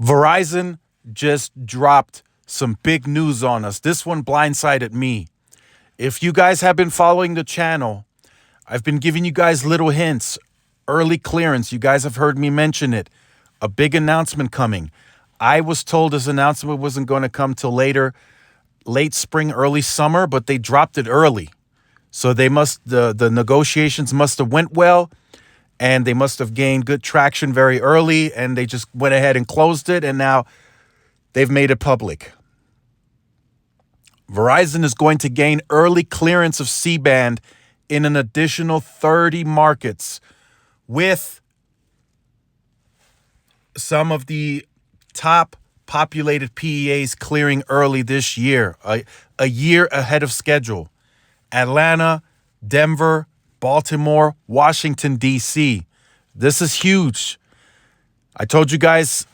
Verizon just dropped some big news on us. This one blindsided me. If you guys have been following the channel, I've been giving you guys little hints, early clearance. You guys have heard me mention it. A big announcement coming. I was told this announcement wasn't going to come till later, late spring, early summer, but they dropped it early. So the negotiations must have went well, and they must have gained good traction very early, and they just went ahead and closed it, and now they've made it public. Verizon is going to gain early clearance of C-band in an additional 30 markets, with some of the top populated PEAs clearing early this year, a year ahead of schedule. Atlanta, Denver, Baltimore, Washington, D.C. This is huge. I told you guys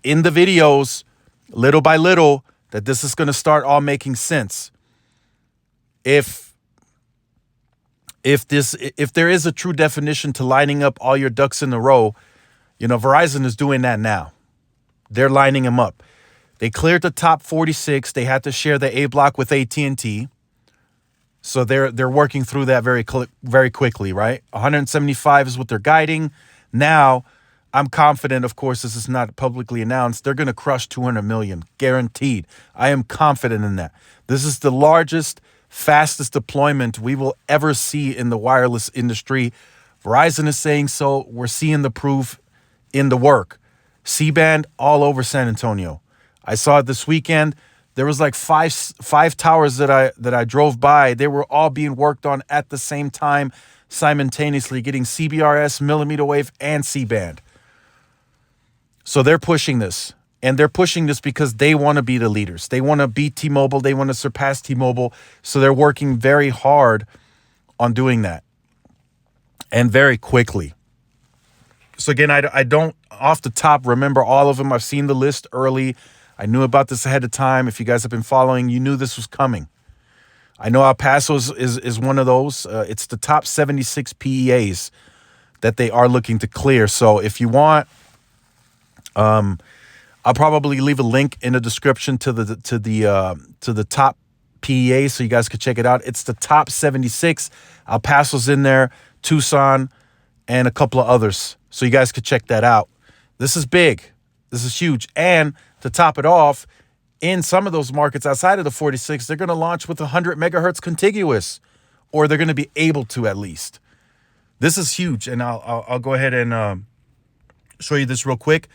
in the videos, little by little, that this is going to start all making sense. If there is a true definition to lining up all your ducks in a row, Verizon is doing that now. They're lining them up. They cleared the top 46. They had to share the A block with AT&T. So they're working through that very quickly, right? 175 is what they're guiding. Now, I'm confident, of course, this is not publicly announced, they're going to crush 200 million, guaranteed. I am confident in that. This is the largest, fastest deployment we will ever see in the wireless industry. Verizon is saying so. We're seeing the proof in the work. C-band all over San Antonio. I saw it this weekend. There was like five towers that I drove by. They were all being worked on at the same time, simultaneously, getting CBRS, millimeter wave, and C-band. So they're pushing this. And they're pushing this because they want to be the leaders. They want to beat T-Mobile. They want to surpass T-Mobile. So they're working very hard on doing that. And very quickly. So again, I don't off the top remember all of them. I've seen the list early. I knew about this ahead of time. If you guys have been following, you knew this was coming. I know El Paso is one of those. It's the top 76 PEAs that they are looking to clear. So if you want, I'll probably leave a link in the description to the top PEA so you guys could check it out. It's the top 76. El Paso's in there, Tucson, and a couple of others. So you guys could check that out. This is big. This is huge. And to top it off, in some of those markets outside of the 46, they're going to launch with 100 megahertz contiguous, or they're going to be able to at least. This is huge, and I'll go ahead and show you this real quick.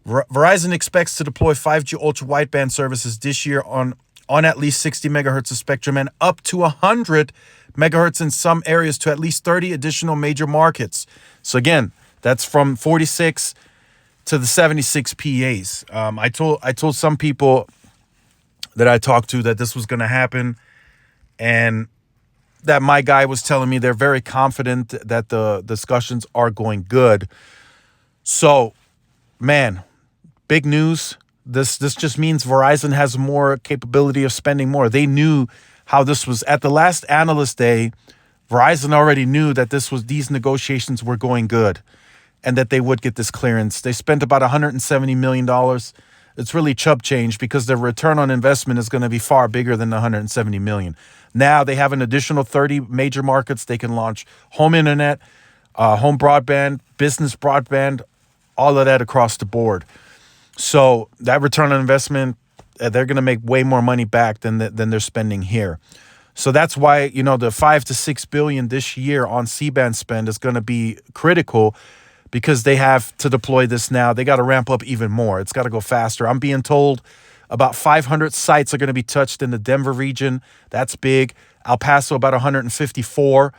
Verizon expects to deploy 5G ultra wideband services this year on at least 60 megahertz of spectrum and up to 100 megahertz in some areas to at least 30 additional major markets. So again, that's from 46 to the 76 PAs. I told some people that I talked to that this was going to happen, and that my guy was telling me they're very confident that the discussions are going good. So, man, big news. This just means Verizon has more capability of spending more. They knew how this was at the last analyst day. Verizon already knew that these negotiations were going good, and that they would get this clearance. They spent about $170 million. It's really chump change because their return on investment is going to be far bigger than the $170 million. Now they have an additional 30 major markets. They can launch home internet, home broadband, business broadband, all of that across the board. So that return on investment, they're going to make way more money back than they're spending here. So that's why, the $5 to $6 billion this year on C-band spend is going to be critical, because they have to deploy this now. They got to ramp up even more. It's got to go faster. I'm being told about 500 sites are going to be touched in the Denver region. That's big. El Paso, about 154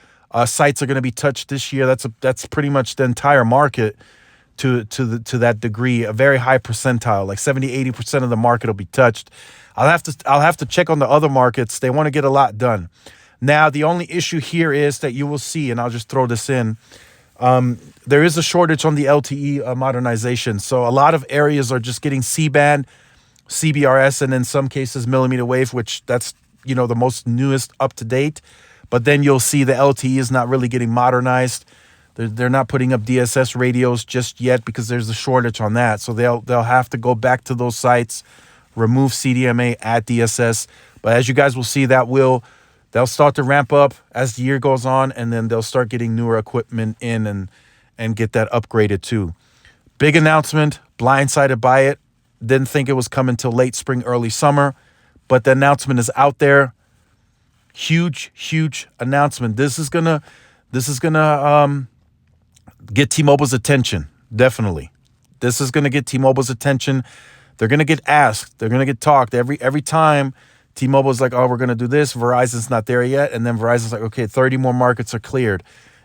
sites are going to be touched this year. That's pretty much the entire market to that degree. A very high percentile, like 70-80% of the market will be touched. I'll have to check on the other markets. They want to get a lot done. Now, the only issue here is that you will see, and I'll just throw this in, there is a shortage on the LTE modernization. So a lot of areas are just getting C-band, CBRS, and in some cases millimeter wave, which that's, the most newest up to date. But then you'll see the LTE is not really getting modernized. They're not putting up DSS radios just yet because there's a shortage on that. So they'll have to go back to those sites, remove CDMA, add DSS. But as you guys will see, they'll start to ramp up as the year goes on, and then they'll start getting newer equipment in and get that upgraded too. Big announcement, blindsided by it. Didn't think it was coming till late spring, early summer, but the announcement is out there. Huge announcement. This is gonna get T-Mobile's attention. Definitely. This is gonna get T-Mobile's attention. They're gonna get asked. They're gonna get talked every time. T-Mobile's like, oh, we're gonna do this. Verizon's not there yet, and then Verizon's like, okay, 30 more markets are cleared.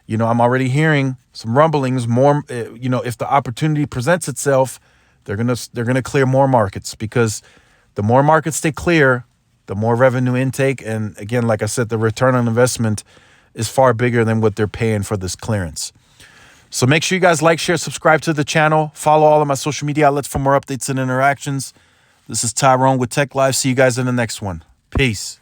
I'm already hearing some rumblings. More, if the opportunity presents itself, they're gonna clear more markets, because the more markets they clear, the more revenue intake. And again, like I said, the return on investment is far bigger than what they're paying for this clearance. So make sure you guys like, share, subscribe to the channel. Follow all of my social media outlets for more updates and interactions. This is Tyrone with Tech Live. See you guys in the next one. Peace.